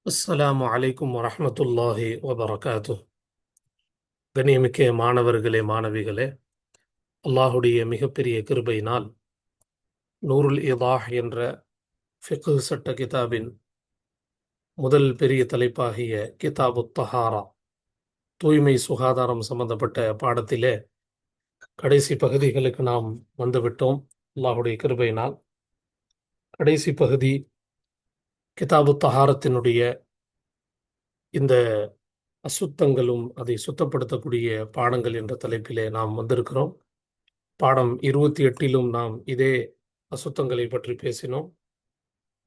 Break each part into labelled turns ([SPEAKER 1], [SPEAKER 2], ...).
[SPEAKER 1] அஸ்ஸலாமு அலைக்கும் வரஹ்மத்துல்லாஹி வபரகாத்துஹ். கண்ணியமிக்க மாணவர்களே, மாணவிகளே, அல்லாஹுடைய மிகப்பெரிய கிருபையினால் நூருல் இதாஹ் என்ற ஃபிக்ஹ் சட்ட கிதாபின் முதல் பெரிய தலைப்பாகிய கிதாபு தஹாரா, தூய்மை சுகாதாரம் சம்பந்தப்பட்ட பாடத்திலே கடைசி பகுதிகளுக்கு நாம் வந்துவிட்டோம். அல்லாஹுடைய கிருபையினால் கடைசி பகுதி கிதாபு தஹாரத்தினுடைய இந்த அசுத்தங்களும் அதை சுத்தப்படுத்தக்கூடிய பாடங்கள் என்ற தலைப்பிலே நாம் வந்திருக்கிறோம். பாடம் 28லும் நாம் இதே அசுத்தங்களை பற்றி பேசினோம்.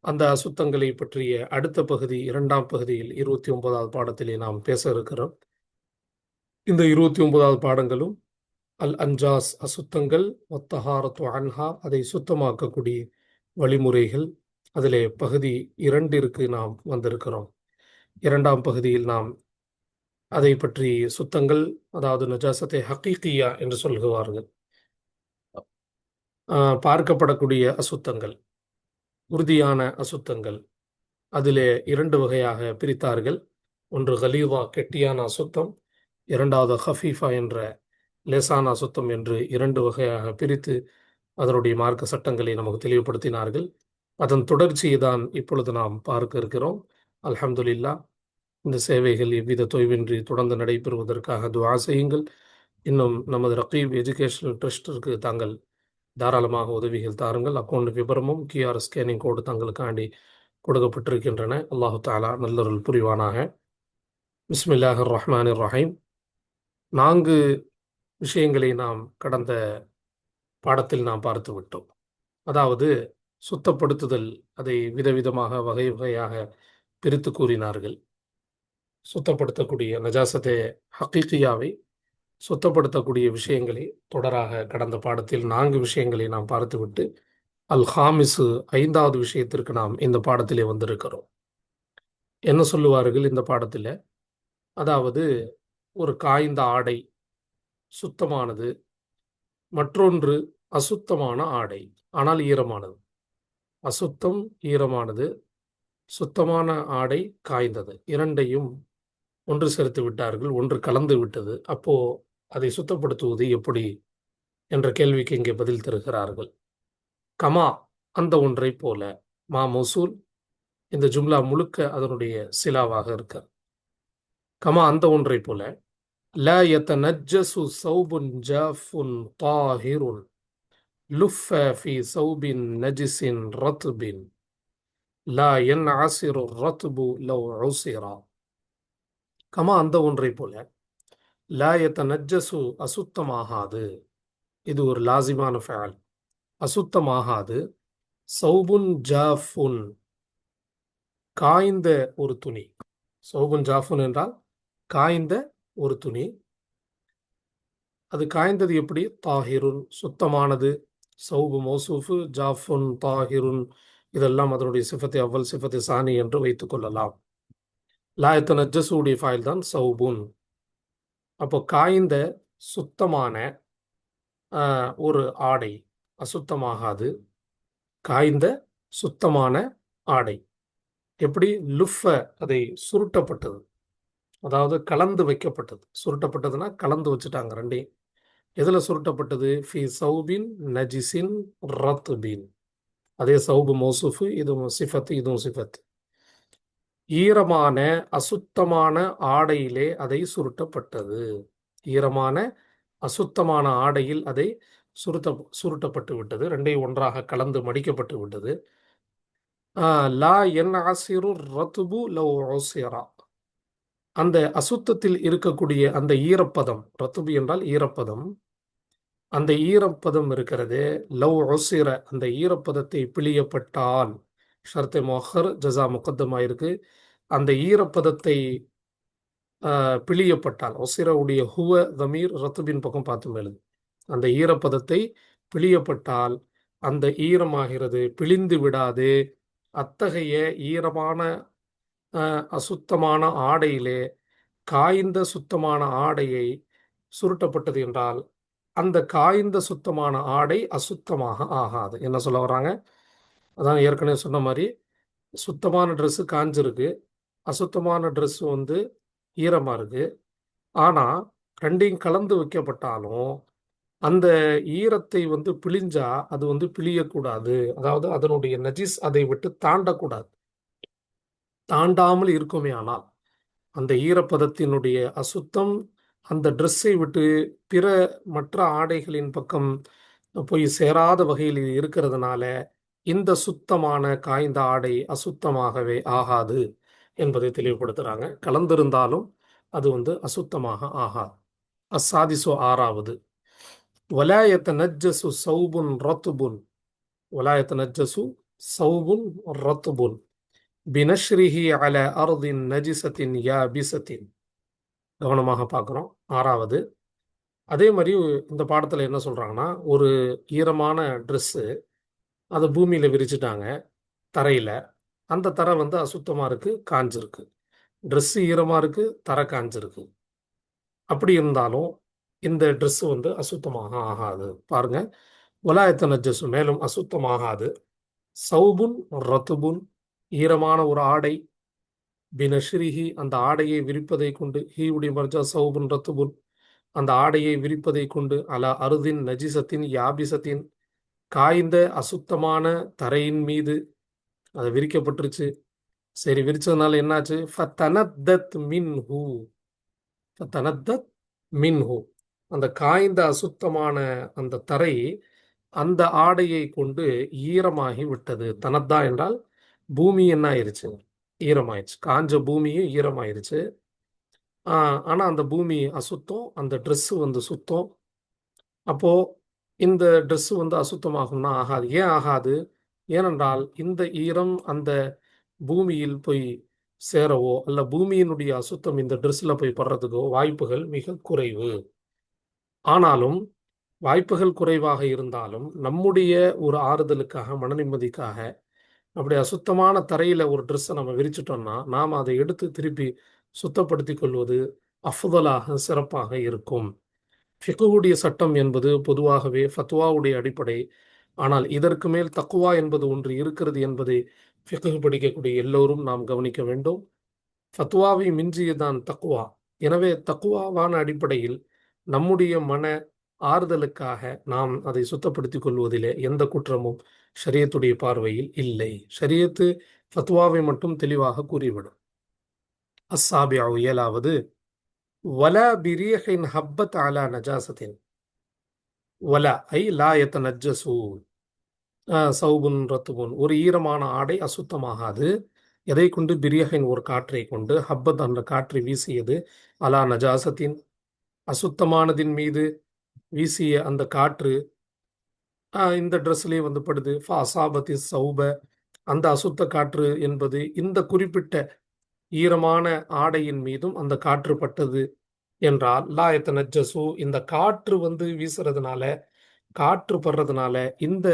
[SPEAKER 1] அந்த அசுத்தங்களை பற்றிய அடுத்த பகுதி, இரண்டாம் பகுதியில் 29வது பாடத்திலே நாம் பேச இருக்கிறோம். இந்த 29வது பாடங்களும் அல் அன்ஜாஸ், அசுத்தங்கள், ஒத்தஹாரத்து அன்ஹா, அதை சுத்தமாக்கக்கூடிய வழிமுறைகள், அதிலே பகுதி 2ற்கு நாம் வந்திருக்கிறோம். இரண்டாம் பகுதியில் நாம் அதை பற்றி சுத்தங்கள், அதாவது நஜாசத்தை ஹக்கீக்கியா என்று சொல்லுவார்கள், பார்க்கப்படக்கூடிய அசுத்தங்கள், உறுதியான அசுத்தங்கள், அதிலே 2 வகையாக பிரித்தார்கள். ஒன்று கலீவா, கெட்டியான அசுத்தம்; இரண்டாவது ஹஃபீஃபா என்ற லேசான அசுத்தம் என்று 2 வகையாக பிரித்து அதனுடைய மார்க்க சட்டங்களை நமக்கு தெளிவுபடுத்தினார்கள். அதன் தொடர்ச்சியை தான் இப்பொழுது நாம் பார்க்க இருக்கிறோம். அல்ஹம்துலில்லாஹ். இந்த சேவைகள் எவ்வித தொய்வின்றி தொடர்ந்து நடைபெறுவதற்காக துஆ செய்யுங்கள். இன்னும் நமது ரகீப் எஜுகேஷனல் ட்ரஸ்டிற்கு தாங்கள் தாராளமாக உதவிகள் தாருங்கள். அக்கௌண்ட் விபரமும் QR ஸ்கேனிங் கோடு தங்களுக்காண்டி கொடுக்கப்பட்டிருக்கின்றன. அல்லாஹு தஆலா நல்லருள் புரிவானாக. பிஸ்மில்லாஹிர் ரஹ்மானிர் ரஹீம். 4 விஷயங்களை நாம் கடந்த பாடத்தில் நாம் பார்த்து விட்டோம். அதாவது சுத்தப்படுத்துதல், அதை விதவிதமாக வகை வகையாக பிரித்து கூறினார்கள். சுத்தப்படுத்தக்கூடிய நஜாசத்தே ஹக்கீக்கியாவை சுத்தப்படுத்தக்கூடிய விஷயங்களை தொடராக கடந்த பாடத்தில் 4 விஷயங்களை நாம் பார்த்துவிட்டு அல் ஹாமிசு, 5வது விஷயத்திற்கு நாம் இந்த பாடத்திலே வந்திருக்கிறோம். என்ன சொல்லுவார்கள் இந்த பாடத்தில்? அதாவது ஒரு காய்ந்த ஆடை சுத்தமானது, மற்றொன்று அசுத்தமான ஆடை ஆனால் ஈரமானது. அசுத்தம் ஈரமானது, சுத்தமான ஆடை காய்ந்தது, இரண்டையும் ஒன்று சேர்த்து விட்டார்கள், ஒன்று கலந்து விட்டது. அப்போ அதை சுத்தப்படுத்துவது எப்படி என்ற கேள்விக்கு இங்கே பதில் தருகிறார்கள். கமா, அந்த ஒன்றை போல. மா மௌசூல், இந்த ஜும்லா முழுக்க அதனுடைய சிலாவாக இருக்க. கமா, அந்த ஒன்றை போல. லா யதனஜ்ஜசு ஸௌபுன் ஜாஃபுன் தாஹிருன் லுஃப ஃபி ஸௌபின் நஜிஸின் ரத்பின் லா யன்அஸிரு ரத்பு லவ் உஸிரா. கமா, அந்த ஒன்றை போல. லா யதனஜ்ஜசு, அசுத்தமாகாது. இது ஒரு லாசிமான ஃபஅல். அசுத்தமாகாது. ஸௌபுன் ஜாஃபுன், காய்ந்த ஒரு துணி. ஸௌபுன் ஜாஃபுன் என்றால் காய்ந்த ஒரு துணி. அது காய்ந்தது எப்படி? தாஹிருன், சுத்தமானது. ஸௌபு மௌசூஃபு, ஜாஃபுன், தாஹிருன், இதெல்லாம் அதனுடைய சிஃபத்தை அவ்வல், சிஃபத்தை சானி என்று வைத்துக் கொள்ளலாம். லா யதனஜ்ஜசு உடைய ஃபைல் தான் ஸௌபுன். அப்போ காய்ந்த சுத்தமான ஒரு ஆடை அசுத்தமாகாது. காய்ந்த சுத்தமான ஆடை எப்படி? லுஃப, அதை சுருட்டப்பட்டது, அதாவது கலந்து வைக்கப்பட்டது. சுருட்டப்பட்டதுன்னா கலந்து வச்சுட்டாங்க ரெண்டையும். எதில் சுருட்டப்பட்டது? ஃபி ஸௌபின் நஜிஸின் ரத்பின். அதே ஸௌபு மௌசூஃபு, இதுவும் சிஃபத்து, இதுவும் சிஃபத்து. ஈரமான அசுத்தமான ஆடையிலே அதை சுருட்டப்பட்டது. ஈரமான அசுத்தமான ஆடையில் அதை சுருட்டப்பட்டு விட்டது. ரெண்டையும் ஒன்றாக கலந்து மடிக்கப்பட்டு விட்டது. லா யன்அஸிரு ரத்பு லவ் உஸிரா. அந்த அசுத்தத்தில் இருக்கக்கூடிய அந்த ஈரப்பதம், ரத்துபு என்றால் ஈரப்பதம், அந்த ஈரப்பதம் இருக்கிறது. லவ் உஸிர, அந்த ஈரப்பதத்தை பிழியப்பட்டால், ஷர்த்தே முஅக்கர் ஜஸா முகத்தமாக இருக்கு. அந்த ஈரப்பதத்தை பிழியப்பட்டால், உஸிர உடைய ஹுவ தமீர் ரத்துபின் பக்கம் பார்த்து மேலுது. அந்த ஈரப்பதத்தை பிழியப்பட்டால் அந்த ஈரமாகிறது, பிழிந்து விடாது. அத்தகைய ஈரமான அசுத்தமான ஆடையிலே காய்ந்த சுத்தமான ஆடையை சுருட்டப்பட்டது என்றால் அந்த காய்ந்த சுத்தமான ஆடை அசுத்தமாக ஆகாது. என்ன சொல்ல வர்றாங்க? அதான் ஏற்கனவே சொன்ன மாதிரி, சுத்தமான ட்ரெஸ்ஸு காஞ்சிருக்கு, அசுத்தமான ட்ரெஸ் வந்து ஈரமா இருக்கு. ஆனா ரெண்டையும் கலந்து வைக்கப்பட்டாலும் அந்த ஈரத்தை வந்து பிழிஞ்சா அது வந்து பிழியக்கூடாது. அதாவது அதனுடைய நஜிஸ் அதை விட்டு தாண்டக்கூடாது. தாண்டாமல் இருக்குமே ஆனால் அந்த ஈரப்பதத்தினுடைய அசுத்தம் அந்த ட்ரெஸ்ஸை விட்டு பிற மற்ற ஆடைகளின் பக்கம் போய் சேராத வகையில் இது இருக்கிறதுனால இந்த சுத்தமான காய்ந்த ஆடை அசுத்தமாகவே ஆகாது என்பதை தெளிவுபடுத்துறாங்க. கலந்திருந்தாலும் அது வந்து அசுத்தமாக ஆகாது. அஸ்ஸாதிசு ஆறாவது, வலா யதனஜ்ஜசு ஸௌபுன் ரத்புன் வலா யதனஜ்ஜசு ஸௌபுன் ரத்புன் பினஷ்ரிஹி அலா அர்தின் நஜிசத்தின் யாபிசத்தின். கவனமாக பார்க்குறோம். ஆறாவது, அதே மாதிரி இந்த பாடத்தில் என்ன சொல்றாங்கன்னா, ஒரு ஈரமான ட்ரெஸ்ஸு அதை பூமியில விரிச்சிட்டாங்க தரையில. அந்த தரை வந்து அசுத்தமா இருக்கு, காஞ்சிருக்கு. ட்ரெஸ் ஈரமா இருக்கு, தரை காஞ்சிருக்கு. அப்படி இருந்தாலும் இந்த ட்ரெஸ் வந்து அசுத்தமாக ஆகாது. பாருங்க, வலாயத்த நஜ்ஜசு மேலும் அசுத்தமாகாது. சௌபுன் ரத்துபுன் ஈரமான ஒரு ஆடை, பினஷ்ரிஹி அந்த ஆடையை விரிப்பதை கொண்டு, ஹீவுடைய மர்ஜா சௌபுன் ரத்துபுன் அந்த ஆடையை விரிப்பதை கொண்டு, அலா அருதின் நஜிசத்தின் யாபிசத்தின் காய்ந்த அசுத்தமான தரையின் மீது அது விரிக்கப்பட்டுருச்சு. சரி, விரிச்சதுனால என்னாச்சு? ஃபதனத்தத் மின்ஹு ஃபதனத்தத் மின்ஹு அந்த காய்ந்த அசுத்தமான அந்த தரை அந்த ஆடையை கொண்டு ஈரமாகி விட்டது. தனத்தா என்றால் பூமி என்ன ஆயிருச்சு? ஈரமாயிருச்சு. காஞ்ச பூமியும் ஈரமாயிருச்சு. ஆனா அந்த பூமி அசுத்தம், அந்த Dress வந்து சுத்தம். அப்போ இந்த Dress வந்து அசுத்தமாகும்னா ஆகாது. ஏன் ஆகாது? ஏனென்றால் இந்த ஈரம் அந்த பூமியில் போய் சேரவோ அல்ல பூமியினுடைய அசுத்தம் இந்த ட்ரெஸ்ல போய் படுறதுக்கோ வாய்ப்புகள் மிக குறைவு. ஆனாலும் வாய்ப்புகள் குறைவாக இருந்தாலும் நம்முடைய ஒரு ஆறுதலுக்காக, மன நிம்மதிக்காக அப்படி அசுத்தமான தரையில ஒரு ட்ரெஸ்ஸை நம்ம விரிச்சிட்டோம்னா நாம் அதை எடுத்து திருப்பி சுத்தப்படுத்திக் கொள்வது அஃதலாக சிறப்பாக இருக்கும். ஃபிக்ஹுடைய சட்டம் என்பது பொதுவாகவே ஃபத்வாவுடைய அடிப்படை. ஆனால் இதற்கு மேல் தக்குவா என்பது ஒன்று இருக்கிறது என்பதை ஃபிக்ஹ் படிக்கக்கூடிய எல்லோரும் நாம் கவனிக்க வேண்டும். ஃபத்வாவை மிஞ்சியதான் தக்குவா. எனவே தக்குவாவான அடிப்படையில் நம்முடைய மன ஆறுதலுக்காக நாம் அதை சுத்தப்படுத்திக் கொள்வதிலே எந்த குற்றமும் ஷரியத்துடைய பார்வையில் இல்லை. ஷரியத்து ஃபத்வாவை மட்டும் தெளிவாக கூறிவிடும். அஸ்ஸாபிஉ ஏழாவது, வலா பிரீஹின் ஹப்பத் அலா நஜாசத்தின் வலா ஐ லா யதனஜ்ஜசு சௌபுன் ரத்துபுன் ஒரு ஈரமான ஆடை அசுத்தமாகாது. எதை கொண்டு? பிரியஹின் ஒரு காற்றை கொண்டு, ஹப்பத் அந்த காற்றை வீசியது, அலா நஜாசத்தின் அசுத்தமானதின் மீது வீசிய அந்த காற்று இந்த ட்ரெஸ்லேயே வந்து படுது. அசாபத்தி சௌப அந்த அசுத்த காற்று என்பது இந்த குறிப்பிட்ட ஈரமான ஆடையின் மீதும் அந்த காற்று பட்டது என்றால் லாயத்த நஜ்ஜசு இந்த காற்று வந்து வீசுறதுனால, காற்று படுறதுனால இந்த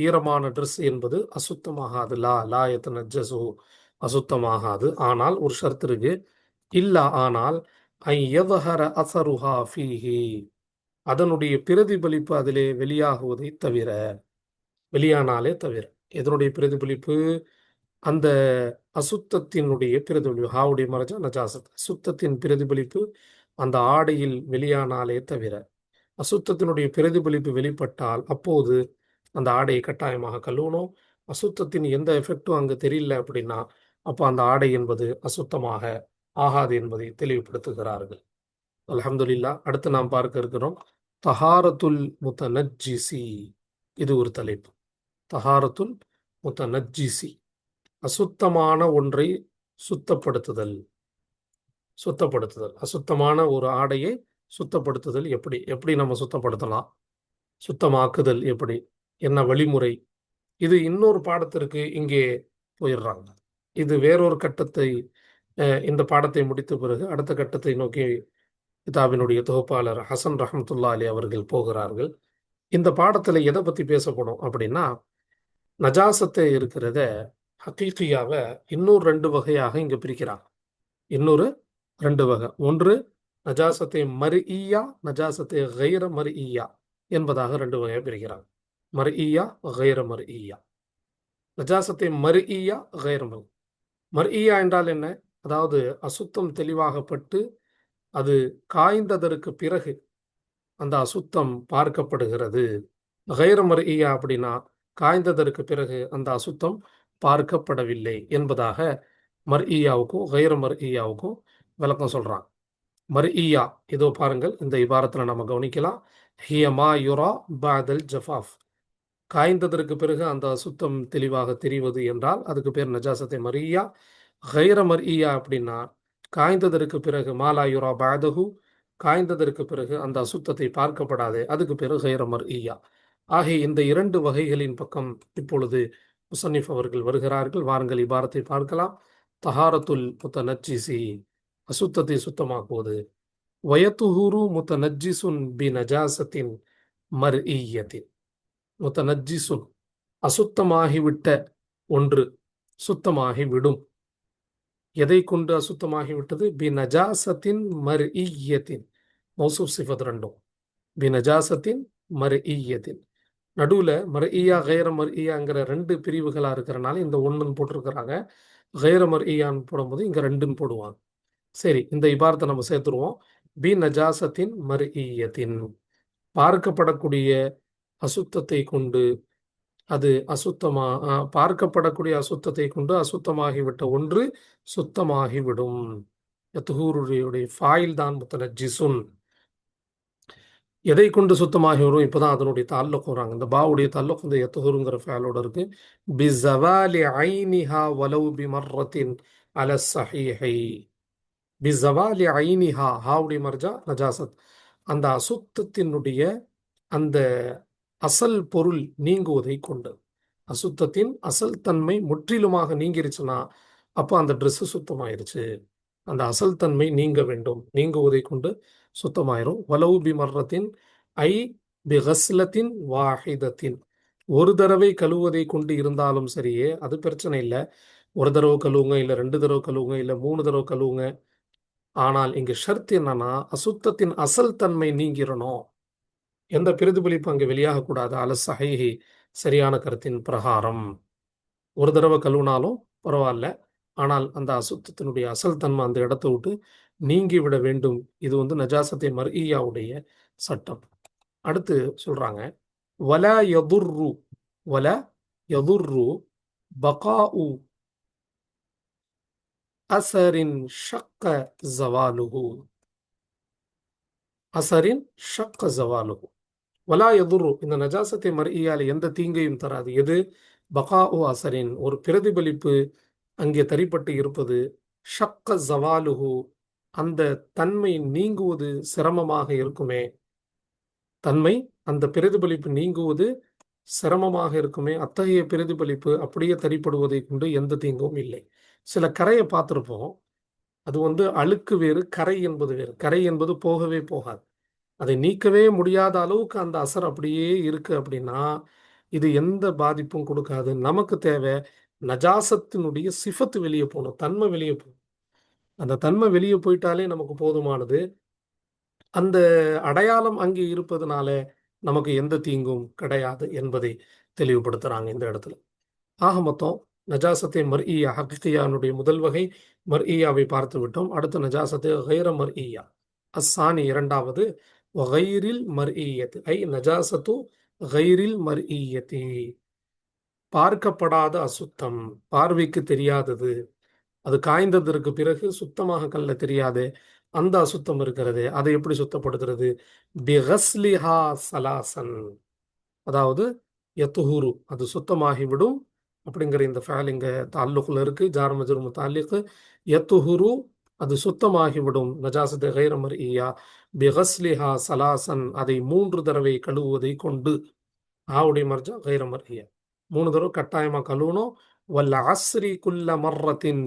[SPEAKER 1] ஈரமான ட்ரெஸ் என்பது அசுத்தமாகாது. லாயத்த நஜ்ஜசு அசுத்தமாகாது. ஆனால் ஒரு ஷர்த் இருக்கு. இல்லா ஆனால் ஐயதஹர அசருஹா ஃபீஹி அதனுடைய பிரதிபலிப்பு அதிலே வெளியாகுவதை தவிர, வெளியானாலே தவிர. எதனுடைய பிரதிபலிப்பு? அந்த அசுத்தத்தினுடைய பிரதிபலிப்பு. ஹாவுடைய மரஜா நஜாசத் அசுத்தத்தின் பிரதிபலிப்பு அந்த ஆடையில் வெளியானாலே தவிர. அசுத்தத்தினுடைய பிரதிபலிப்பு வெளிப்பட்டால் அப்போது அந்த ஆடையை கட்டாயமாக கழுவணும். அசுத்தத்தின் எந்த எஃபெக்டும் அங்கு தெரியல அப்படின்னா அப்போ அந்த ஆடை என்பது அசுத்தமாக ஆகாது என்பதை தெளிவுபடுத்துகிறார்கள். அல்ஹம்துலில்லாஹ். அடுத்து நாம் பார்க்க இருக்கிறோம் தஹாரத்துல் முத்தனஜ்ஜிசி. இது ஒரு தலைப்பு. தஹாரத்துல் முத்தனஜ்ஜிசி அசுத்தமான ஒன்றை சுத்தப்படுத்துதல். சுத்தப்படுத்துதல் அசுத்தமான ஒரு ஆடையை சுத்தப்படுத்துதல் எப்படி எப்படி நம்ம சுத்தப்படுத்தலாம்? சுத்தமாக்குதல் எப்படி? என்ன வழிமுறை? இது இன்னொரு பாடத்திற்கு இங்கே போயிடுறாங்க. இது வேறொரு கட்டத்தை இந்த பாடத்தை முடித்த பிறகு அடுத்த கட்டத்தை நோக்கி கிதாபினுடைய தொகுப்பாளர் ஹசன் ரஹமத்துல்லா அலி அவர்கள் போகிறார்கள். இந்த பாடத்தில் எதை பற்றி பேசப்படும் அப்படின்னா, நஜாசத்தை இருக்கிறத ஹக்கீக்கியாவை இன்னொரு 2 வகையாக இங்கே பிரிக்கிறாங்க. இன்னொரு 2 வகை. ஒன்று நஜாசத்தை மர்இய்யா, நஜாசத்தை கைர மர்இய்யா என்பதாக 2 வகையாக பிரிக்கிறாங்க. மர்இய்யா கைர மர்இய்யா. நஜாசத்தை மர்இய்யா கைர மர்இய்யா மர்இயா என்றால் என்ன? அதாவது அசுத்தம் தெளிவாகப்பட்டு அது காய்ந்ததற்கு பிறகு அந்த அசுத்தம் பார்க்கப்படுகிறது. கைர மர்இயா அப்படின்னா காய்ந்ததற்கு பிறகு அந்த அசுத்தம் பார்க்கப்படவில்லை என்பதாக மர்இயாவுக்கும் கைர மர்இயாவுக்கும் விளக்கம் சொல்றாங்க. மர்இயா இதோ பாருங்கள், இந்த இபாரத்தில் நம்ம கவனிக்கலாம். ஹிய மா யுரா பாதல் ஜஃபாஃப். காய்ந்ததற்கு பிறகு அந்த அசுத்தம் தெளிவாக தெரிவது என்றால் அதுக்கு பேர் நஜாசத்தை மர்இயா. கைர மர்இயா அப்படின்னா காய்ந்ததற்கு பிறகு மாலா யுரா பாதஹு, காய்ந்ததற்கு பிறகு அந்த அசுத்தத்தை பார்க்கப்படாது, அதுக்கு பேரு கைர மர்இயா. ஆகிய இந்த இரண்டு வகைகளின் பக்கம் இப்பொழுது முசன்னிஃப் அவர்கள் வருகிறார்கள். வாருங்கள், இபாரத்தை பார்க்கலாம். தஹாரத்துல் முத்தனஜ்ஜிசி, அசுத்தத்தை சுத்தமாக்குவது. வயத்துஹுரு முத்தனஜ்ஜிசுன் பி நஜாசத்தின் மர்இய்யத்தின். முத்தனஜ்ஜிசுன் அசுத்தமாகிவிட்ட ஒன்று சுத்தமாகிவிடும். எதை கொண்டு அசுத்தமாகிவிட்டது? பி நஜாசத்தின் மர்இய்யத்தின். மௌசூப் சிஃபத் ரெண்டும். பி நஜாசத்தின் மர்இய்யத்தின். நடுவில் மர்இயா கைர மர்இயாங்கிற ரெண்டு பிரிவுகளாக இருக்கிறனால இந்த ஒன்றுன்னு போட்டிருக்கிறாங்க. கைர மர்இயான்னு போடும்போது இங்கே ரெண்டுன்னு போடுவாங்க. சரி, இந்த இபாரத்தை நம்ம சேர்த்துருவோம். பி நஜாசத்தின் மர்இயத்தின், பார்க்கப்படக்கூடிய அசுத்தத்தை கொண்டு அது பார்க்கப்படக்கூடிய அசுத்தத்தை கொண்டு அசுத்தமாகிவிட்ட ஒன்று சுத்தமாகிவிடும். யத்ஹூருடைய ஃபாயில் தான் முத்தனஜ்ஜிசுன். எதை கொண்டு சுத்தமாகி வரும்? இப்போதான் அதனுடைய தாலுக் வராங்க. இந்த பாவுடைய தாலுக் இந்த யத்ஹூருங்கிற ஃபேலோட இருக்கு. பி ஜவாலி ஐனிஹா வலவ் பி மர்ரத்தின் அல ஸஹீஹை. பி ஜவாலி ஐனிஹா, ஹாவுடைய மர்ஜா நஜாசத். அந்த அசுத்தத்தினுடைய அந்த அசல் பொருள் நீங்குவதை கொண்டு, அசுத்தத்தின் அசல் தன்மை முற்றிலுமாக நீங்கிருச்சுன்னா அப்போ அந்த ட்ரெஸ் சுத்தமாயிருச்சு. அந்த அசல் தன்மை நீங்க வேண்டும், நீங்குவதை கொண்டு சுத்தமாயிரும். வலவு பி மர்ரத்தின் ஐ பி கஸ்லத்தின் வாஹிதத்தின். ஒரு தடவை கழுவுவதை கொண்டு இருந்தாலும் சரியே, அது பிரச்சனை இல்லை. ஒரு தடவை கழுவுங்க, இல்லை 2 தடவை கழுவுங்க, இல்லை 3 தடவை கழுவுங்க. ஆனால் இங்கு ஷர்த் என்னன்னா அசுத்தத்தின் அசல் தன்மை நீங்கிரணும். எந்த பிரதிபலிப்பு அங்கே வெளியாகக்கூடாது. அல சஹீஹி, சரியான கருத்தின் பிரகாரம். ஒரு தடவை கழுவினாலும் பரவாயில்ல, ஆனால் அந்த அசுத்தத்தினுடைய அசல் தன்மை அந்த இடத்தை விட்டு நீங்கி விட வேண்டும். இது நஜாசத்தை மர்இயாவுடைய சட்டம். அடுத்து சொல்றாங்க, வல யதுர்ரு, வல யதுர்ரு பகாஉ அசரின் ஷக்க ஜவாலுஹு. அசரின் ஷக்க ஜவாலுஹு. வலா எதுரு, இந்த நஜாசத்தை மர்இயால எந்த தீங்கையும் தராது. எது? பகாஉ அசரின், ஒரு பிரதிபலிப்பு அங்கே தரிப்பட்டு இருப்பது. ஷக்க ஜவாலுஹு, அந்த தன்மை நீங்குவது சிரமமாக இருக்குமே. தன்மை, அந்த பிரதிபலிப்பு நீங்குவது சிரமமாக இருக்குமே. அத்தகைய பிரதிபலிப்பு அப்படியே தரிப்படுவதை கொண்டு எந்த தீங்கும் இல்லை. சில கரையை பார்த்துருப்போம். அது அழுக்கு வேறு, கரை என்பது வேறு. கரை என்பது போகவே போகாது. அதை நீக்கவே முடியாத அளவுக்கு அந்த அசர் அப்படியே இருக்கு அப்படின்னா இது எந்த பாதிப்பும் கொடுக்காது. நமக்கு தேவை நஜாசத்தினுடைய சிஃபத்து வெளியே போகணும், தன்மை வெளியே போகணும். அந்த தன்மை வெளியே போயிட்டாலே நமக்கு போதுமானது. அந்த அடையாளம் அங்கே இருப்பதனால நமக்கு எந்த தீங்கும் கிடையாது என்பதை தெளிவுபடுத்துறாங்க இந்த இடத்துல. ஆக மொத்தம் நஜாசத்தை மர்இயா ஹக்கியானுடைய முதல் வகை மர்இயாவை பார்த்து விட்டோம். அடுத்த நஜாசத்தை கைர மர்இயா அஸ்ஸானி, இரண்டாவது வகைரில் மர்இயத் ஐ நஜாசத்து கைரில் மர்இயத்தி, பார்க்கப்படாத அசுத்தம், பார்வைக்கு தெரியாதது, அது காய்ந்ததற்கு பிறகு சுத்தமாக கல்ல தெரியாது அந்த அசுத்தம் இருக்கிறது. அதை எப்படி சுத்தப்படுத்துறது? பிகஸ்லிஹா சலாசன், அதாவது யத்துஹுரு, அது சுத்தமாகிவிடும் அப்படிங்கிற இந்த ஃபேல் இங்க தாலுக்குல இருக்கு. ஜார் மஜ்ரூர் முத்தாலிக். யத்துஹுரு, அது சுத்தமாகிவிடும். நஜாசத் கைர மர்இயா பிகஸ்லிஹா சலாசன், அதை 3 தடவை கழுவுவதை கொண்டு. ஆவுடைய மர்ஜா கைர மர்இயா, 3 தடவை கட்டாயமா கழுவணும். வல்ல அஸ்ரி குல்ல மர்ரத்தின்,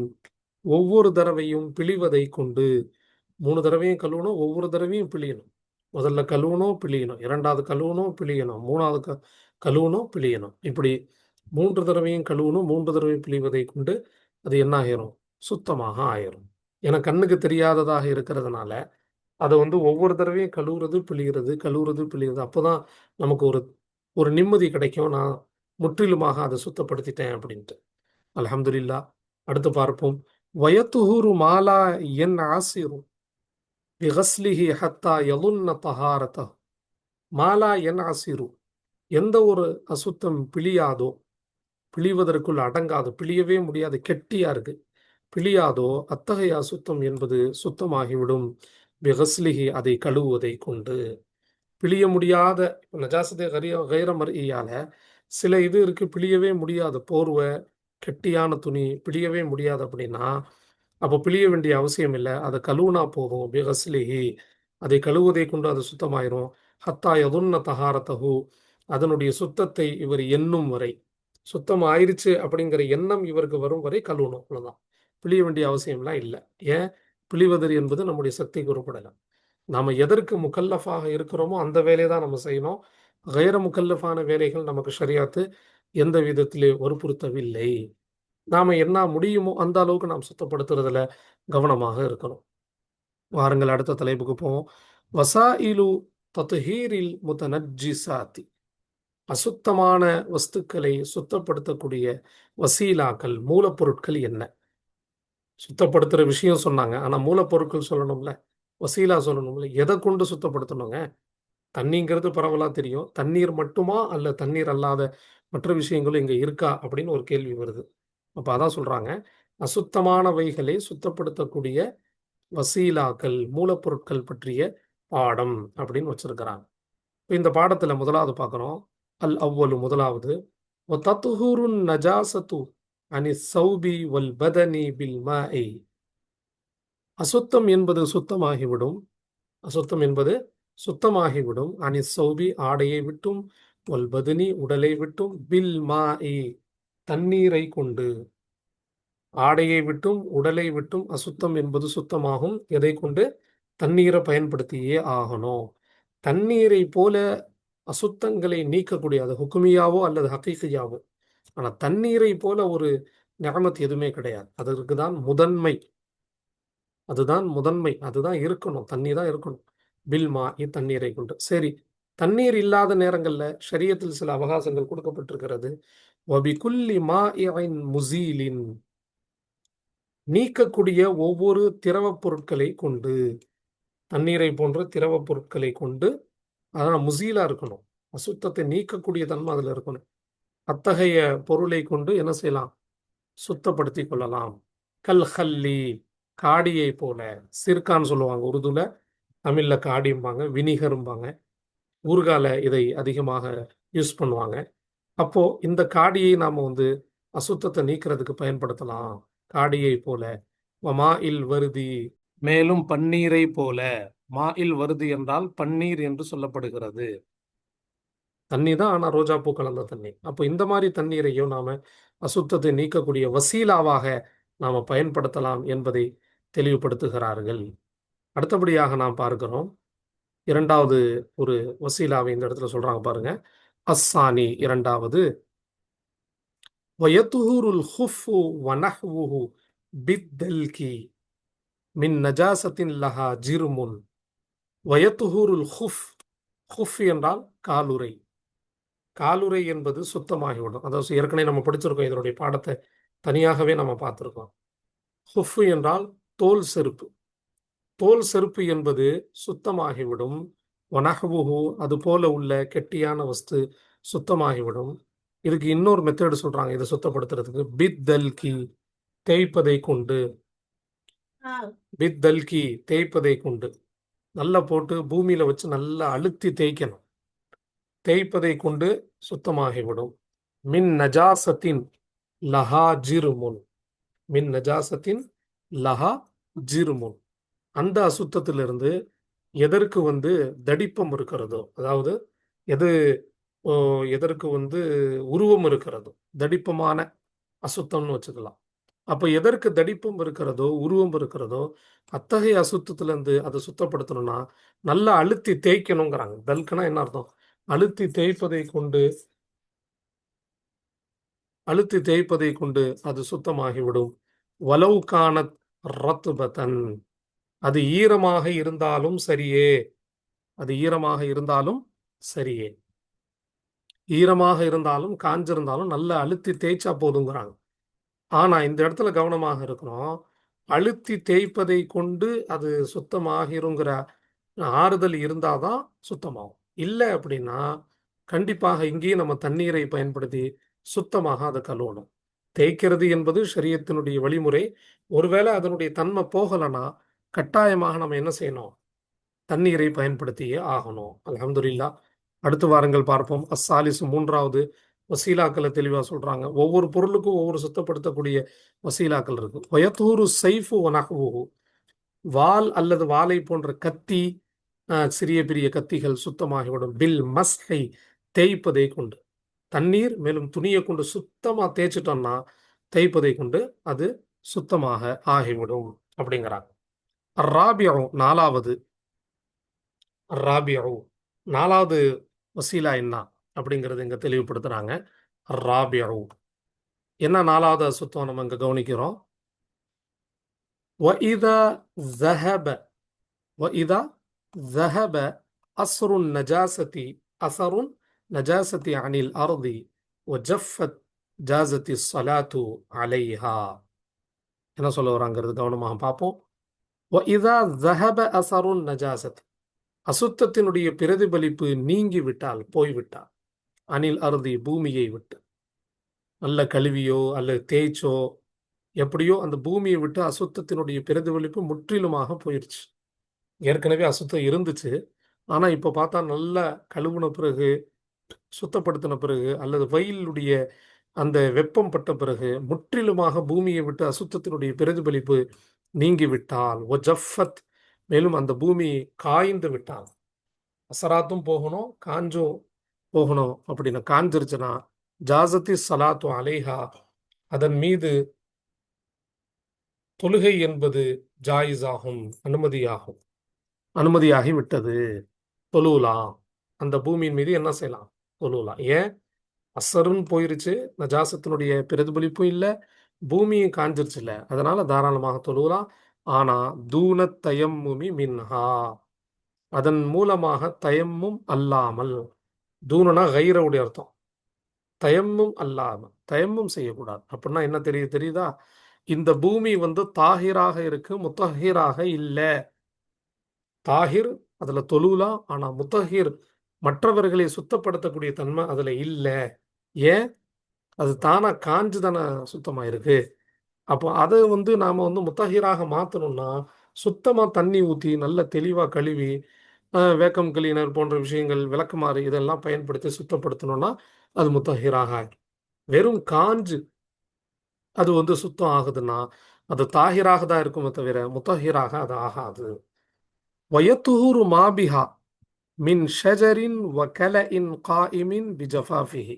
[SPEAKER 1] ஒவ்வொரு தடவையும் பிழிவதை கொண்டு. 3 தடவையும் கழுவணும், ஒவ்வொரு தடவையும் பிழியணும். முதல்ல கழுவணும், பிழியணும், இரண்டாவது கழுவணும், பிழியணும், மூணாவது கழுவணும், பிழியணும். இப்படி 3 தடவையும் கழுவணும், 3 தடவை பிழிவதை கொண்டு அது என்ன ஆயிரும்? சுத்தமாக ஆயிரும். ஏன்னா கண்ணுக்கு தெரியாததாக இருக்கிறதுனால அதை ஒவ்வொரு தடவையும் கழுவுறது பிழிகிறது, கழுவுறது பிழிகிறது. அப்போதான் நமக்கு ஒரு ஒரு நிம்மதி கிடைக்கும். நான் முற்றிலுமாக அதை சுத்தப்படுத்திட்டேன் அப்படின்ட்டு. அல்ஹம்துலில்லாஹ். அடுத்து பார்ப்போம். வயத்துஹுரு மாலா என் ஆசிரு பிகஸ்லிஹி ஹத்தா யலுன்ன தஹாரதஹு. மாலா என் ஆசிரு, எந்த ஒரு அசுத்தம் பிழியாதோ, பிழிவதற்குள் அடங்காதோ, பிழியவே முடியாது, கெட்டியா இருக்கு, பிழியாதோ, அத்தகைய அசுத்தம் என்பது சுத்தமாகிவிடும். பிகஸ்லிஹி, அதை கழுவுவதை கொண்டு. பிழிய முடியாத நஜாசத்தை கைர மர்இயால சில இது இருக்கு, பிழியவே முடியாது, போர்வை, கெட்டியான துணி பிழியவே முடியாது அப்படின்னா, அப்போ பிழிய வேண்டிய அவசியம் இல்லை, அதை கழுவுனா போதும். பிகஸ்லிஹி, அதை கழுவுவதை கொண்டு அது சுத்தமாயிரும். ஹத்தா யதுன்ன தஹாரத்தஹு, அதனுடைய சுத்தத்தை இவர் எண்ணும் வரை, சுத்தம் ஆயிருச்சு அப்படிங்கிற எண்ணம் இவருக்கு வரும் வரை கழுவணும், அவ்வளவுதான். பிழிய வேண்டிய அவசியம்லாம் இல்லை. ஏன்? பிழிவது என்பது நம்முடைய சக்திக்கு உட்படலை. நாம எதற்கு முக்கல்லஃபாக இருக்கிறோமோ அந்த வேலையை தான் நம்ம செய்யணும். கைர முக்கல்லஃபான வேலைகள் நமக்கு ஷரியாத்து எந்த விதத்திலே வற்புறுத்தவில்லை. நாம என்ன முடியுமோ அந்த அளவுக்கு நாம் சுத்தப்படுத்துறதுல கவனமாக இருக்கணும். வாருங்கள் அடுத்த தலைப்புக்கு போவோம். வசாயிலு தத்ஹீரில் முத்தனஜ்ஜிசாத்தி, அசுத்தமான வஸ்துக்களை சுத்தப்படுத்தக்கூடிய வசீலாக்கள், மூலப்பொருட்கள் என்ன? சுத்தப்படுத்துற விஷயம் சொன்னாங்க, ஆனா மூலப்பொருட்கள் சொல்லணும்ல, வசீலா சொல்லணும்ல. எதை கொண்டு சுத்தப்படுத்தணுங்க? தண்ணிங்கிறது பரவலா தெரியும். தண்ணீர் மட்டுமா அல்ல தண்ணீர் அல்லாத மற்ற விஷயங்களும் இங்க இருக்கா அப்படின்னு ஒரு கேள்வி வருது. அப்ப அதான் சொல்றாங்க, அசுத்தமானவைகளை சுத்தப்படுத்தக்கூடிய வசீலாக்கள், மூலப்பொருட்கள் பற்றிய பாடம் அப்படின்னு வச்சிருக்கிறாங்க. இப்ப இந்த பாடத்துல முதலாவது பார்க்கிறோம். அல் அவ்வலு, முதலாவது, தத்துஹூருன் நஜாசத்து அனி சௌபி வல் பதனி பில் மாஇ. அசுத்தம் என்பது சுத்தமாகிவிடும், அசுத்தம் என்பது சுத்தமாகிவிடும். அனி சௌபி, ஆடையை விட்டும், ஒல் பதுனி, உடலை விட்டும், பில் மாஇ, தண்ணீரை கொண்டு. ஆடையை விட்டும் உடலை விட்டும் அசுத்தம் என்பது சுத்தமாகும். எதை கொண்டு? தண்ணீரை பயன்படுத்தியே ஆகணும். தண்ணீரை போல அசுத்தங்களை நீக்கக்கூடிய, அது ஹுக்குமியாவோ அல்லது ஹக்கீகையாவோ, ஆனா தண்ணீரை போல ஒரு நிஅமத் எதுவுமே கிடையாது. அதற்கு தான் முதன்மை, அதுதான் முதன்மை, அதுதான் இருக்கணும், தண்ணி தான் இருக்கணும். பில் மா, தண்ணீரை கொண்டு. சரி, தண்ணீர் இல்லாத நேரங்கள்ல ஷரியத்தில் சில அவகாசங்கள் கொடுக்கப்பட்டிருக்கிறது. வபி குல்லி மாஇன் முசீலின், நீக்கக்கூடிய ஒவ்வொரு திரவப் பொருட்களை கொண்டு, தண்ணீரை போன்ற திரவப் பொருட்களை கொண்டு, அதான் முசீலா இருக்கணும், அசுத்தத்தை நீக்கக்கூடிய தன்மை அதுல இருக்கணும். அத்தகைய பொருளை கொண்டு என்ன செய்யலாம்? சுத்தப்படுத்திக் கொள்ளலாம். கல் ஹல்லி, காடியை போல. சிர்கான்னு சொல்லுவாங்க உருதுல, தமிழ்ல காடிம்பாங்க, வினிகரும்பாங்க. ஊறுகால இதை அதிகமாக யூஸ் பண்ணுவாங்க. அப்போ இந்த காடியை நாம அசுத்தத்தை நீக்கிறதுக்கு பயன்படுத்தலாம். காடியை போல. மா இல் வருதி, மேலும் பன்னீரை போல. மா இல் வருதி என்றால் பன்னீர் என்று சொல்லப்படுகிறது. தண்ணி தான், ஆனா ரோஜா பூ கலந்த தண்ணி. அப்போ இந்த மாதிரி தண்ணீரையும் நாம அசுத்தத்தை நீக்கக்கூடிய வசீலாவாக நாம பயன்படுத்தலாம் என்பதை தெளிவுபடுத்துகிறார்கள். அடுத்தபடியாக நாம் பார்க்கிறோம், இரண்டாவது ஒரு வசீலாவை இந்த இடத்துல சொல்றாங்க பாருங்க. அஸ்ஸானி, இரண்டாவது, வயத்துஹுருல் ஹுஃபு வனஹ்வுஹு பித்தல்கி மின் நஜாசத்தின் லஹா ஜிருமுன். வயத்துஹுருல் ஹுஃப், ஹுஃப் என்றால் காலுறை. காலுறை என்பது சுத்தமாகிவிடும். அதாவது ஏற்கனவே நம்ம படிச்சிருக்கோம், இதனுடைய பாடத்தை தனியாகவே நம்ம பார்த்துருக்கோம். ஹுஃப் என்றால் தோல் செருப்பு. தோல் செருப்பு என்பது சுத்தமாகிவிடும். வனஹ்வுஹு, அது போல உள்ள கெட்டியான வஸ்து சுத்தமாகிவிடும். இதுக்கு இன்னொரு மெத்தட் சொல்றாங்க இதை சுத்தப்படுத்துறதுக்கு. பித்தல்கி, தேய்ப்பதை கொண்டு. பித்தல்கி, தேய்ப்பதை கொண்டு. நல்லா போட்டு பூமியில வச்சு நல்லா அழுத்தி தேய்க்கணும். தேய்ப்பதை கொண்டு சுத்தமாகிவிடும். மின் நஜாசத்தின் லஹா ஜிருமுன். மின் நஜாசத்தின் லஹா ஜிருமுன். அந்த அசுத்தத்திலிருந்து எதற்கு தடிப்பம் இருக்கிறதோ, அதாவது எது ஓ, எதற்கு உருவம் இருக்கிறதோ, தடிப்பமான அசுத்தம்னு வச்சுக்கலாம். அப்ப எதற்கு தடிப்பம் இருக்கிறதோ, உருவம் இருக்கிறதோ, அத்தகைய அசுத்தத்திலிருந்து அதை சுத்தப்படுத்தணும்னா நல்லா அழுத்தி தேய்க்கணுங்கிறாங்க. தல்கனா என்ன அர்த்தம்? அழுத்தி தேய்ப்பதை கொண்டு, அழுத்தி தேய்ப்பதை கொண்டு அது சுத்தமாகிவிடும். வலவு கானத் ரத்பதன், அது ஈரமாக இருந்தாலும் சரியே, அது ஈரமாக இருந்தாலும் சரியே, ஈரமாக இருந்தாலும் காஞ்சிருந்தாலும் நல்லா அழுத்தி தேய்ச்சா போதுங்கிறாங்க. ஆனா இந்த இடத்துல கவனமாக இருக்கணும். அழுத்தி தேய்ப்பதை கொண்டு அது சுத்தமாகிருங்கிற ஆறுதல் இருந்தாதான் சுத்தமாகும். இல்ல அப்படின்னா, கண்டிப்பாக இங்கேயும் நம்ம தண்ணீரை பயன்படுத்தி சுத்தமாக அத கழுவணும். தேய்க்கிறது என்பது ஷரியத்தினுடைய வழிமுறை. ஒருவேளை அதனுடைய தன்மை போகலன்னா, கட்டாயமாக நம்ம என்ன செய்யணும்? தண்ணீரை பயன்படுத்தியே ஆகணும். அல்ஹம்துலில்லாஹ். அடுத்து வாருங்கள் பார்ப்போம். அஸ்ஸாலிசு 3வது வசீலாக்கள தெளிவா சொல்றாங்க. ஒவ்வொரு பொருளுக்கும் ஒவ்வொரு சுத்தப்படுத்தக்கூடிய வசீலாக்கள் இருக்கு. வயத்தூரு ஸைஃபு வ நஹ்வுஹு. வாள் அல்லது வாளை போன்ற கத்தி, சிறிய பெரிய கத்திகள் சுத்தமாகிவிடும். பில் மஸ்ஹி, தேய்ப்பதை கொண்டு. தண்ணீர் மேலும் துணியை கொண்டு சுத்தமா தேய்ச்சிட்டோம்னா, தேய்ப்பதை கொண்டு அது சுத்தமாக ஆகிவிடும் அப்படிங்கிறாங்க. அர்ராபிஉ 4வது. அர்ராபிஉ 4வது வசீலா என்ன அப்படிங்கிறது இங்க தெளிவுபடுத்துறாங்க. அர்ராபிஉ என்ன 4வது அசுத்தம் நம்ம இங்க கவனிக்கிறோம். وَإِذَا ذَهَبَ وَإِذَا ذَهَبَ أَثَرُ النَّجَاسَةِ أَثَرُ النَّجَاسَةِ عَنِ الْأَرْضِ وَجَفَّتْ جَازَتِ الصَّلَاةُ عَلَيْهَا. என்ன சொல்ல வராங்கிறது கவனமாக பார்ப்போம். وَإِذَا ذَهَبَ أَثَرُ النَّجَاسَةِ அசுத்தத்தினுடைய பிரதிபலிப்பு நீங்கிவிட்டால், போய்விட்டால், அனில் அருதி பூமியை விட்டு, நல்ல கழுவியோ அல்லது தேய்ச்சோ எப்படியோ அந்த பூமியை விட்டு அசுத்தத்தினுடைய பிரதிபலிப்பு முற்றிலுமாக போயிடுச்சு. ஏற்கனவே அசுத்தம் இருந்துச்சு. ஆனா இப்ப பார்த்தா நல்லா கழுவுன பிறகு, சுத்தப்படுத்தின பிறகு அல்லது வெயிலுடைய அந்த வெப்பம் பட்ட பிறகு முற்றிலுமாக பூமியை விட்டு அசுத்தத்தினுடைய பிரதிபலிப்பு நீங்கிவிட்டால், ஒஜஃபத் மேலும் அந்த பூமி காய்ந்து விட்டால், அசராத்தும் போகணும் காஞ்சும் போகணும். அப்படின்னு காஞ்சிருச்சுன்னா, ஜாசத்தி சலாத்து அலைஹா, அதன் மீது தொழுகை என்பது ஜாயிஸ் ஆகும், அனுமதியாகும், அனுமதியாகி விட்டது. தொழுலாம், அந்த பூமியின் மீது என்ன செய்யலாம்? தொழுலாம். ஏன்? அசருன்னு போயிருச்சு, நஜாசத்தினுடைய பிரதிபலிப்பும் இல்லை, பூமியும் காஞ்சிருச்சு இல்லை, அதனால தாராளமாக தொழுலாம். ஆனா தூன தயம்முமி மின்ஹா, அதன் மூலமாக தயம்மும் அல்லாமல், தூணனா கைரவுடைய அர்த்தம், தயம்மும் அல்லாமல் தயம்மும் செய்யக்கூடாது. அப்படின்னா என்ன தெரியுதா? இந்த பூமி தாகிராக இருக்கு, முத்தஹீராக இல்லை. தாகிர் அதுல தொழுலாம், ஆனா முத்தஹீர் மற்றவர்களை சுத்தப்படுத்தக்கூடிய தன்மை அதுல இல்லை. ஏன்? அது தானா காஞ்சு தானே சுத்தமா இருக்கு. அப்போ அதை நாம முத்தஹீராக மாத்தணும்னா, சுத்தமா தண்ணி ஊத்தி நல்ல தெளிவா கழுவி, வேக்கம் கிளீனர் போன்ற விஷயங்கள், விளக்குமாறு இதெல்லாம் பயன்படுத்தி சுத்தப்படுத்தணும்னா அது முத்தஹீராக ஆகும். வெறும் காஞ்சு அது சுத்தம் ஆகுதுன்னா அது தாகிராக தான் இருக்குமே தவிர முத்தஹீராக அது ஆகாது. வயத்துஹூரு மாபிஹா மின் ஷஜரின் வ கலஇன் காயிமின் பிஜஃபாஃபிஹி.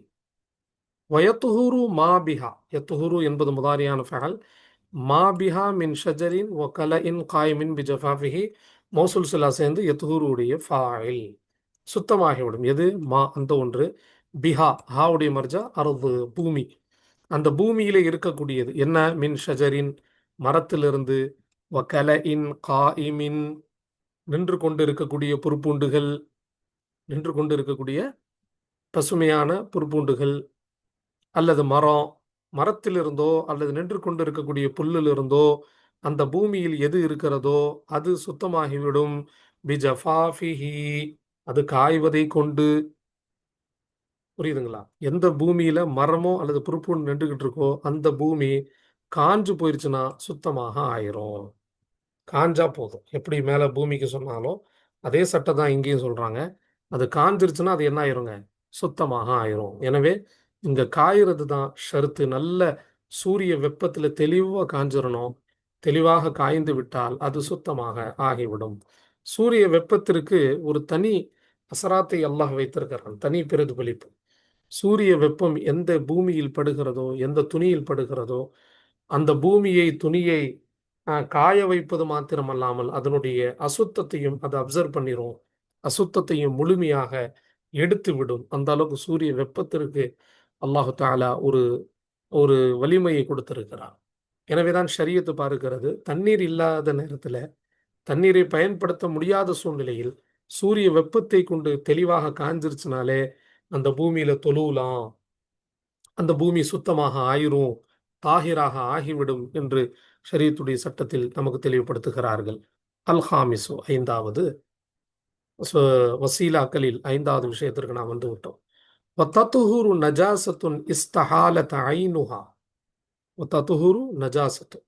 [SPEAKER 1] வயத்துஹூரு மாபிஹா, யத்துஹூரு என்பது முதாரியான ஃபஅல். மாபிஹா மின் ஷஜரின் வ கலஇன் காயிமின் பிஜஃபாஃபிஹி, மௌசூல் சிலா சேர்ந்து யத்துஹூருடைய ஃபாயில், சுத்தமாகிவிடும். எது? மா, அந்த ஒன்று. பிஹா, ஹாவுடைய மர்ஜா அருது, பூமி. அந்த பூமியில இருக்கக்கூடியது என்ன? மின் ஷஜரின், மரத்திலிருந்து, வ கலஇன் காயிமின், நின்று கொண்டு இருக்கக்கூடிய புற்பூண்டுகள், நின்று கொண்டு இருக்கக்கூடிய பசுமையான புற்பூண்டுகள், அல்லது மரம், மரத்திலிருந்தோ அல்லது நின்று கொண்டு இருக்கக்கூடிய புல்லிலிருந்தோ அந்த பூமியில் எது இருக்கிறதோ அது சுத்தமாகிவிடும். பிஜஃபாஃபிஹி, அது காய்வதை கொண்டு. புரியுதுங்களா? எந்த பூமியில மரமோ அல்லது புற்பூண்டு நின்றுகிட்டு இருக்கோ அந்த பூமி காஞ்சு போயிருச்சுன்னா சுத்தமாக ஆயிரும். காஞ்சா போதும். எப்படி மேல பூமிக்கு சொன்னாலும் அதே சட்டை தான் இங்கேயும் சொல்றாங்க. அது காஞ்சிருச்சுன்னா அது என்ன ஆயிருங்க? சுத்தமாக ஆயிரும். எனவே இங்க காய்றது தான் ஷருத்து. நல்ல சூரிய வெப்பத்துல தெளிவா காஞ்சிரணும். தெளிவாக காய்ந்து விட்டால் அது சுத்தமாக ஆகிவிடும். சூரிய வெப்பத்திற்கு ஒரு தனி அசராத்தை அல்லாஹ் வைத்திருக்கிறான், தனி பிரதிபலிப்பு. சூரிய வெப்பம் எந்த பூமியில் படுகிறதோ, எந்த துணியில் படுகிறதோ, அந்த பூமியை, துணியை காய வைப்பது மாத்திரமல்லாமல் அதனுடைய அசுத்தத்தையும் அது அப்சர்வ் பண்ணிரும். அசுத்தத்தையும் முழுமையாக எடுத்து விடும். அந்த அளவுக்கு சூரிய வெப்பத்திற்கு அல்லாஹு தாலா ஒரு ஒரு வலிமையை கொடுத்திருக்கிறார். எனவேதான் ஷரியத்து பார்க்கிறது, தண்ணீர் இல்லாத நேரத்தில், தண்ணீரை பயன்படுத்த முடியாத சூழ்நிலையில் சூரிய வெப்பத்தை கொண்டு தெளிவாக காஞ்சிருச்சுனாலே அந்த பூமியில தொழுலாம், அந்த பூமி சுத்தமாக ஆயிரும் தாஹிராக ஆகிவிடும் என்று ஷரீத்துடைய சட்டத்தில் நமக்கு தெளிவுபடுத்துகிறார்கள். அல் ஹாமிசு, ஐந்தாவது வசீலாக்களில் ஐந்தாவது விஷயத்திற்கு நாம் வந்து விட்டோம். வத்தத்துஹுரு நஜாசத்துன் இஸ்தஹாலத் ஐனுஹா. வத்தத்துஹுரு நஜாசத்து,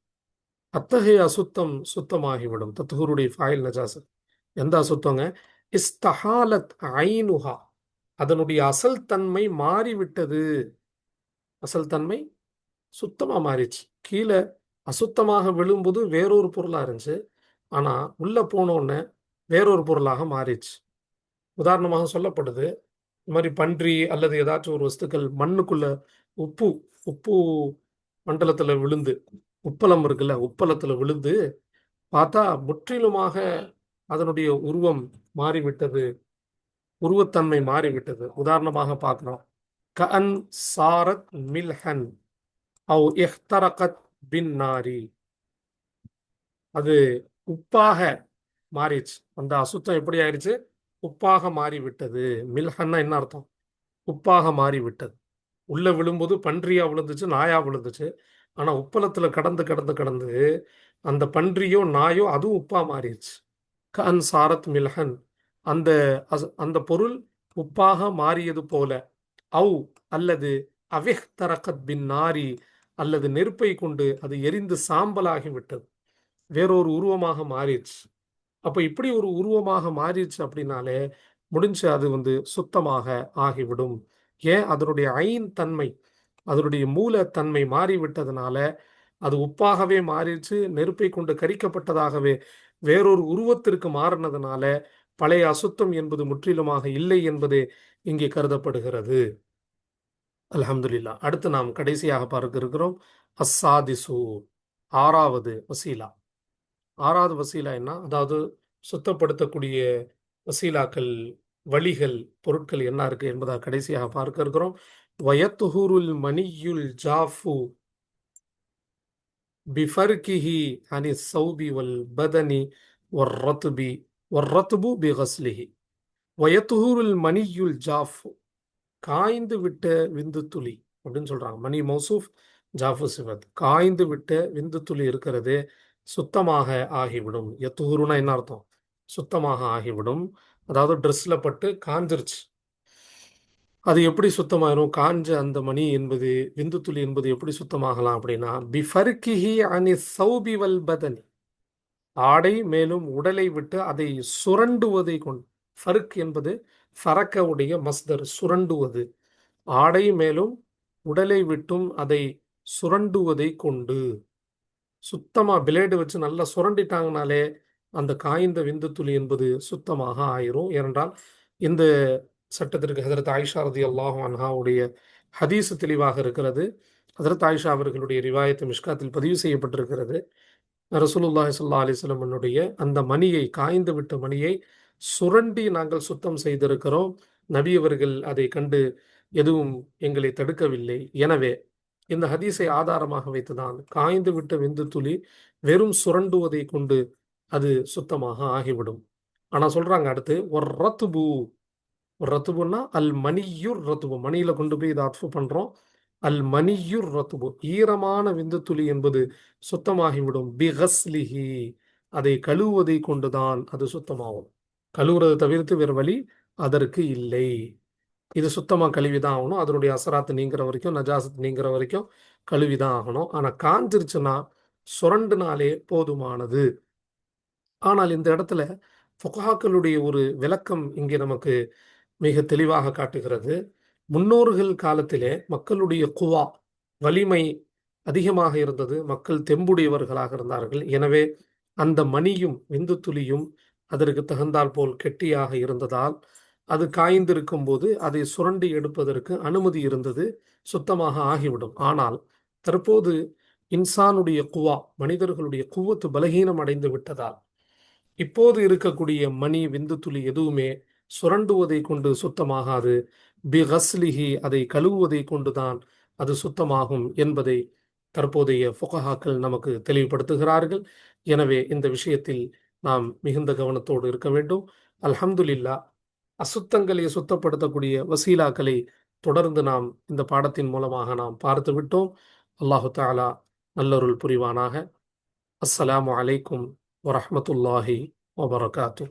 [SPEAKER 1] அத்தகைய அசுத்தம் சுத்தமாகிவிடும். தத்துஹுருடைய ஃபாயில் நஜாசத். எந்த அசுத்தங்க? இஸ்தஹாலத் ஐனுஹா, அதனுடைய அசல் தன்மை மாறிவிட்டது. அசல் தன்மை சுத்தமா மாறிச்சு. கீழே அசுத்தமாக விழும்போது வேறொரு பொருளா இருந்துச்சு, ஆனா உள்ள போனோடனே வேறொரு பொருளாக மாறிச்சு. உதாரணமாக சொல்லப்படுது, இந்த மாதிரி பன்றி அல்லது ஏதாச்சும் ஒரு வஸ்துக்கள் மண்ணுக்குள்ள உப்பு உப்பு மண்டலத்துல விழுந்து, உப்பளம் இருக்குல்ல, உப்பளத்துல விழுந்து பார்த்தா முற்றிலுமாக அதனுடைய உருவம் மாறிவிட்டது, உருவத்தன்மை மாறிவிட்டது. உதாரணமாக பார்க்கிறோம், கஅன் சாரத் மில்ஹன் அவ் இஹ்தரகத் பின் நாரி. அது உப்பாக மாறிடுச்சு. அந்த அசுத்தம் எப்படி ஆயிடுச்சு? உப்பாக மாறிவிட்டது. மில்ஹன்னா என்ன அர்த்தம்? உப்பாக மாறிவிட்டது. உள்ள விழும்போது பன்றியா விழுந்துச்சு, நாயா விழுந்துச்சு. ஆனா உப்பளத்துல கடந்து கடந்து கடந்து அந்த பன்றியோ நாயோ அதுவும் உப்பா மாறிடுச்சு. கஅன் சாரத் மில்ஹன், அந்த அந்த பொருள் உப்பாக மாறியது போல. அவு, அல்லது அவிஹ் தரகத் பின் நாரி, அல்லது நெருப்பை கொண்டு அது எரிந்து சாம்பலாகி விட்டது, வேறொரு உருவமாக மாறிடுச்சு. அப்ப இப்படி ஒரு உருவமாக மாறிடுச்சு அப்படின்னாலே முடிஞ்சு, அது வந்து சுத்தமாக ஆகிவிடும். ஏன்? அதனுடைய ஐன் தன்மை, அதனுடைய மூல தன்மை மாறிவிட்டதுனால அது உப்பாகவே மாறிடுச்சு. நெருப்பை கொண்டு கரிக்கப்பட்டதாகவே வேறொரு உருவத்திற்கு மாறினதுனால பழைய அசுத்தம் என்பது முற்றிலுமாக இல்லை என்பதே இங்கே கருதப்படுகிறது. அல்ஹம்துலில்லா. அடுத்து நாம் கடைசியாக பார்க்க இருக்கிறோம் அஸ்ஸாதிசு, ஆறாவது வசீலா. ஆறாவது வசீலா என்ன? அதாவது சுத்தப்படுத்தக்கூடிய வசீலாக்கள், வழிகள், பொருட்கள் என்ன இருக்கு என்பதாக கடைசியாக பார்க்க இருக்கிறோம். வயத்துஹுருல் மணியுல் ஜாஃபு பிஃபர்கிஹி அனி சௌபி வல் பதனி வர்ரத்பி வர்ரத்பு பிகஸ்லிஹி. வயத்துஹுருல் மணியுல் ஜாஃபு, காய்ந்து விட்ட விந்து துளி அப்படின்னு சொல்றாங்க. மணி மௌசூஃப், ஜாஃபு சிவத். காய்ந்து விட்ட விந்து துளி இருக்கிறது சுத்தமாக ஆகிவிடும். எத்துஹுருனா என்ன அர்த்தம்? சுத்தமாக ஆகிவிடும். அதாவது ட்ரெஸ்ல பட்டு காஞ்சிருச்சு, அது எப்படி சுத்தமாயிரும்? காஞ்ச அந்த மணி என்பது, விந்து துளி என்பது எப்படி சுத்தமாகலாம் அப்படின்னா, பிஃபர்கிஹி அனி சௌபி வல் பதனி, ஆடை மேலும் உடலை விட்டு அதை சுரண்டுவதை கொண்டு. ஃபர்க் என்பது ஃபரக்க உடைய மஸ்தர், சுரண்டுவது. ஆடை மேலும் உடலை விட்டும் அதை சுரண்டுவதை கொண்டு. சுத்தமா பிளேடு வச்சு நல்லா சுரண்டிட்டாங்கனாலே அந்த காய்ந்த விந்து துளி என்பது சுத்தமாக ஆயிரும். ஏனென்றால் இந்த சட்டத்திற்கு ஹதரத் ஆயிஷா ரலியல்லாஹு அன்ஹாவுடைய ஹதீஸ் தெளிவாக இருக்கிறது. ஹதரத் ஆயிஷா அவர்களுடைய ரிவாயத்து மிஷ்காத்தில் பதிவு செய்யப்பட்டிருக்கிறது. ரசூலுல்லாஹி ஸல்லல்லாஹு அலைஹி வஸல்லம் அந்த மணியை, காய்ந்து விட்ட மணியை சுரண்டி நாங்கள் சுத்தம் செய்திருக்கிறோம். நபி அவர்கள் அதை கண்டு எதுவும் எங்களை தடுக்கவில்லை. எனவே இந்த ஹதீஸை ஆதாரமாக வைத்துதான் காய்ந்து விட்ட விந்து துளி வெறும் சுரண்டுவதை கொண்டு அது சுத்தமாக ஆகிவிடும். ஆனா சொல்றாங்க அடுத்து, ஒரு ரத்துபு. ஒரு ரத்துபுன்னா அல் மணியுர் ரத்துபு, மணியில கொண்டு போய் இதை அத்ஃபு பண்றோம். அல் மணியுர் ரத்துபு, ஈரமான விந்து துளி என்பது சுத்தமாகிவிடும். பிகஸ்லிஹி, அதை கழுவுவதை கொண்டுதான் அது சுத்தமாகும். கழுவுறதை தவிர்த்து வேறு வழி அதற்கு இல்லை. இது சுத்தமாக கழுவிதான் ஆகணும். அதனுடைய அசராத்து நீங்கிற வரைக்கும், நஜாசத் நீங்கிற வரைக்கும் கழுவிதான் ஆகணும். ஆனால் காஞ்சிருச்சுன்னா சுரண்டுனாலே போதுமானது. ஆனால் இந்த இடத்துல ஃபுகஹாக்களுடைய ஒரு விளக்கம் இங்கே நமக்கு மிக தெளிவாக காட்டுகிறது. முன்னோர்கள் காலத்திலே மக்களுடைய குவா, வலிமை அதிகமாக இருந்தது. மக்கள் தெம்புடையவர்களாக இருந்தார்கள். எனவே அந்த மணியும் விந்து துளியும் அதற்கு தகுந்தால் போல் கெட்டியாக இருந்ததால் அது காய்ந்திருக்கும் போது அதை சுரண்டி எடுப்பதற்கு அனுமதி இருந்தது, சுத்தமாக ஆகிவிடும். ஆனால் தற்போது இன்சானுடைய குவா, மனிதர்களுடைய குவத்து பலகீனம் அடைந்து விட்டதால் இப்போது இருக்கக்கூடிய மணி, விந்து துளி எதுவுமே சுரண்டுவதை கொண்டு சுத்தமாகாது. பிகஸ்லிஹி, அதை கழுவுவதை கொண்டுதான் அது சுத்தமாகும் என்பதை தற்போதைய ஃபுகஹாக்கள் நமக்கு தெளிவுபடுத்துகிறார்கள். எனவே இந்த விஷயத்தில் நாம் மிகுந்த கவனத்தோடு இருக்க வேண்டும். அல்ஹம்துலில்லா, அசுத்தங்களை சுத்தப்படுத்தக்கூடிய வசீலாக்களை தொடர்ந்து நாம் இந்த பாடத்தின் மூலமாக நாம் பார்த்து விட்டோம். அல்லாஹு தஆலா நல்லருள் புரிவானாக. அஸ்ஸலாமு அலைக்கும் வரஹ்மத்துல்லாஹி வபரகாத்துஹ்.